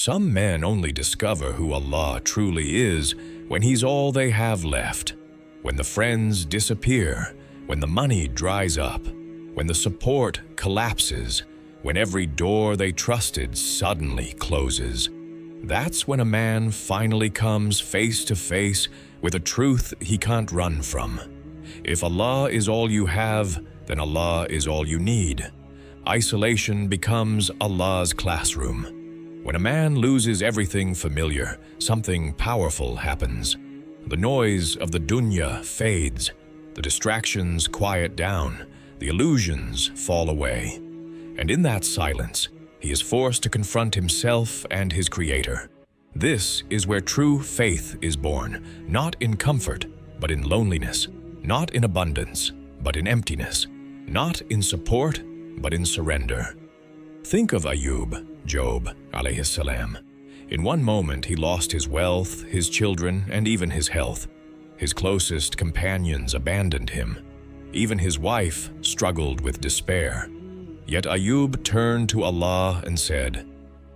Some men only discover who Allah truly is when He's all they have left, when the friends disappear, when the money dries up, when the support collapses, when every door they trusted suddenly closes. That's when a man finally comes face to face with a truth he can't run from. If Allah is all you have, then Allah is all you need. Isolation becomes Allah's classroom. When a man loses everything familiar, something powerful happens. The noise of the dunya fades, the distractions quiet down, the illusions fall away. And in that silence, he is forced to confront himself and his Creator. This is where true faith is born, not in comfort, but in loneliness, not in abundance, but in emptiness, not in support, but in surrender. Think of Ayub, Job, alayhis salam. In one moment he lost his wealth, his children, and even his health. His closest companions abandoned him. Even his wife struggled with despair. Yet Ayub turned to Allah and said,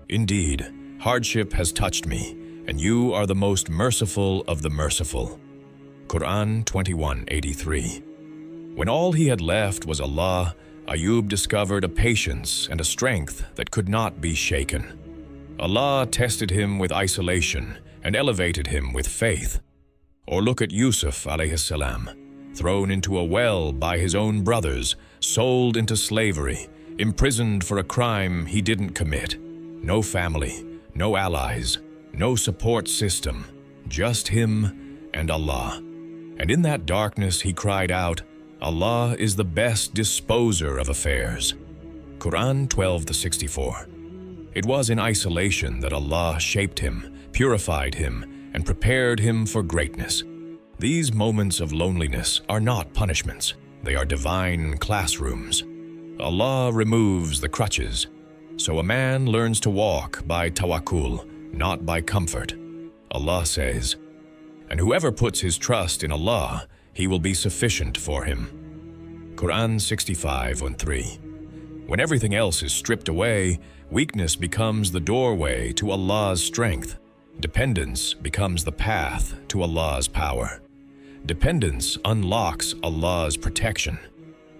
"Indeed, hardship has touched me, and you are the most merciful of the merciful." Quran 21:83. When all he had left was Allah, Ayub discovered a patience and a strength that could not be shaken. Allah tested him with isolation and elevated him with faith. Or look at Yusuf alayhis salam, thrown into a well by his own brothers, sold into slavery, imprisoned for a crime he didn't commit. No family, no allies, no support system, just him and Allah. And in that darkness he cried out, "Allah is the best disposer of affairs." Quran 12:64. It was in isolation that Allah shaped him, purified him, and prepared him for greatness. These moments of loneliness are not punishments. They are divine classrooms. Allah removes the crutches, so a man learns to walk by tawakkul, not by comfort. Allah says, "And whoever puts his trust in Allah, He will be sufficient for him." Quran 65:3. When everything else is stripped away, weakness becomes the doorway to Allah's strength. Dependence becomes the path to Allah's power. Dependence unlocks Allah's protection.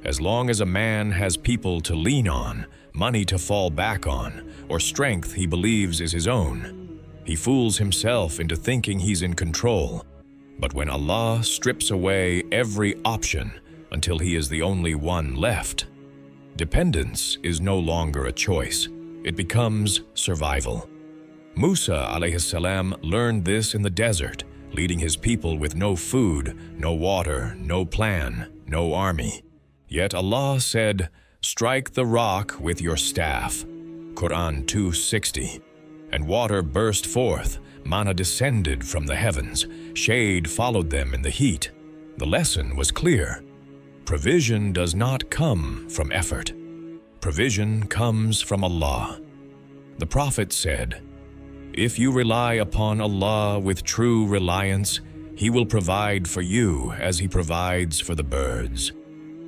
As long as a man has people to lean on, money to fall back on, or strength he believes is his own, he fools himself into thinking he's in control. But when Allah strips away every option until He is the only one left, dependence is no longer a choice. It becomes survival. Musa alayhis salam learned this in the desert, leading his people with no food, no water, no plan, no army. Yet Allah said, "Strike the rock with your staff." Quran 2:60. And water burst forth, manna descended from the heavens, shade followed them in the heat. The lesson was clear. Provision does not come from effort. Provision comes from Allah. The Prophet said, "If you rely upon Allah with true reliance, He will provide for you as He provides for the birds."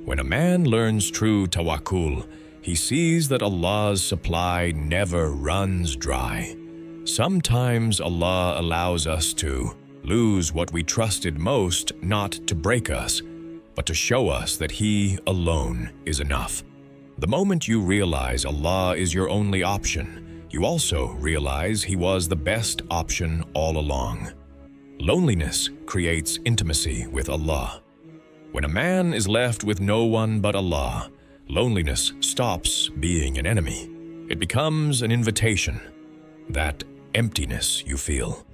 When a man learns true tawakkul, he sees that Allah's supply never runs dry. Sometimes Allah allows us to lose what we trusted most, not to break us, but to show us that He alone is enough. The moment you realize Allah is your only option, you also realize He was the best option all along. Loneliness creates intimacy with Allah. When a man is left with no one but Allah, loneliness stops being an enemy. It becomes an invitation. That emptiness you feel.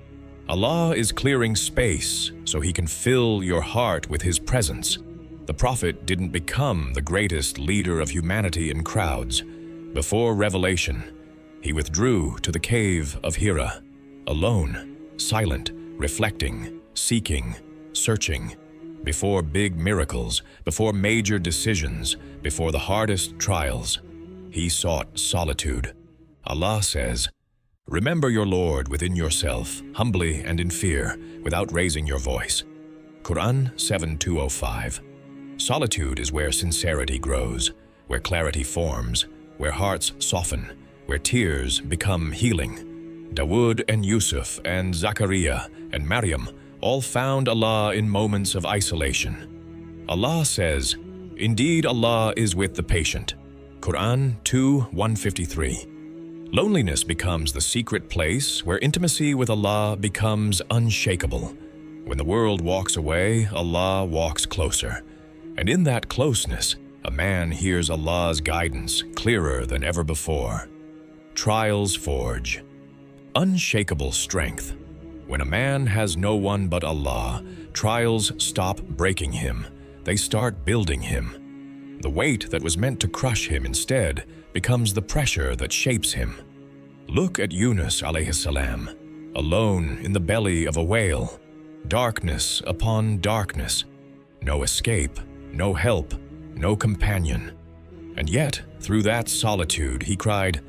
Allah is clearing space so He can fill your heart with His presence. The Prophet didn't become the greatest leader of humanity in crowds. Before revelation, he withdrew to the cave of Hira, alone, silent, reflecting, seeking, searching. Before big miracles, before major decisions, before the hardest trials, he sought solitude. Allah says, "Remember your Lord within yourself, humbly and in fear, without raising your voice." Quran 7:205. Solitude is where sincerity grows, where clarity forms, where hearts soften, where tears become healing. Dawood and Yusuf and Zachariah and Maryam all found Allah in moments of isolation. Allah says, "Indeed, Allah is with the patient." Quran 2:153. Loneliness becomes the secret place where intimacy with Allah becomes unshakable. When the world walks away, Allah walks closer. And in that closeness, a man hears Allah's guidance clearer than ever before. Trials forge unshakable strength. When a man has no one but Allah, trials stop breaking him. They start building him. The weight that was meant to crush him instead becomes the pressure that shapes him. Look at Yunus alayhi salam, alone in the belly of a whale. Darkness upon darkness. No escape, no help, no companion. And yet, through that solitude, he cried,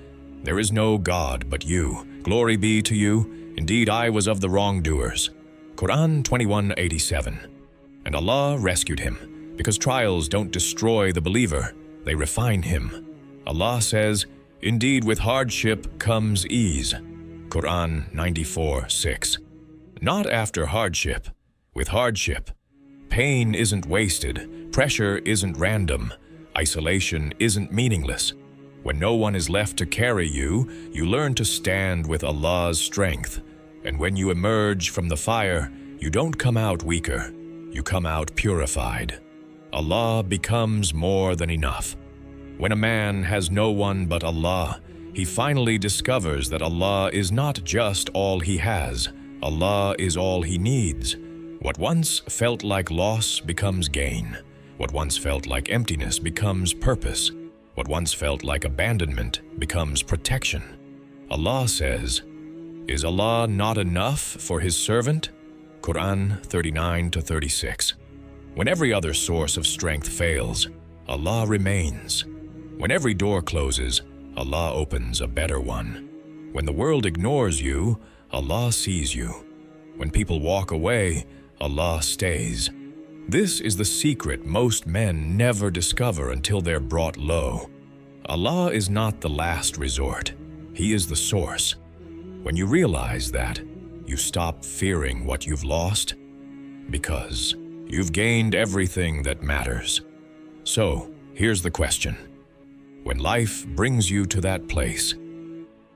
"There is no God but you. Glory be to you. Indeed, I was of the wrongdoers." Quran 21:87. And Allah rescued him, because trials don't destroy the believer, they refine him. Allah says, "Indeed, with hardship comes ease." Quran 94:6. Not after hardship, with hardship. Pain isn't wasted, pressure isn't random, isolation isn't meaningless. When no one is left to carry you, you learn to stand with Allah's strength. And when you emerge from the fire, you don't come out weaker, you come out purified. Allah becomes more than enough. When a man has no one but Allah, he finally discovers that Allah is not just all he has, Allah is all he needs. What once felt like loss becomes gain. What once felt like emptiness becomes purpose. What once felt like abandonment becomes protection. Allah says, "Is Allah not enough for His servant?" Quran 39-36. When every other source of strength fails, Allah remains. When every door closes, Allah opens a better one. When the world ignores you, Allah sees you. When people walk away, Allah stays. This is the secret most men never discover until they're brought low. Allah is not the last resort. He is the source. When you realize that, you stop fearing what you've lost, because you've gained everything that matters. So, here's the question. When life brings you to that place,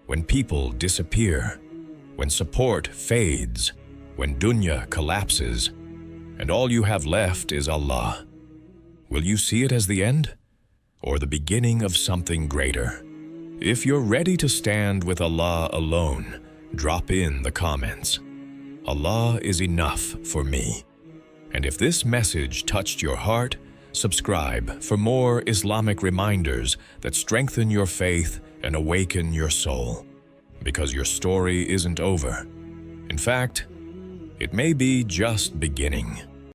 when people disappear, when support fades, when dunya collapses, and all you have left is Allah, will you see it as the end, or the beginning of something greater? If you're ready to stand with Allah alone, drop in the comments. Allah is enough for me. And if this message touched your heart, subscribe for more Islamic reminders that strengthen your faith and awaken your soul. Because your story isn't over. In fact, it may be just beginning.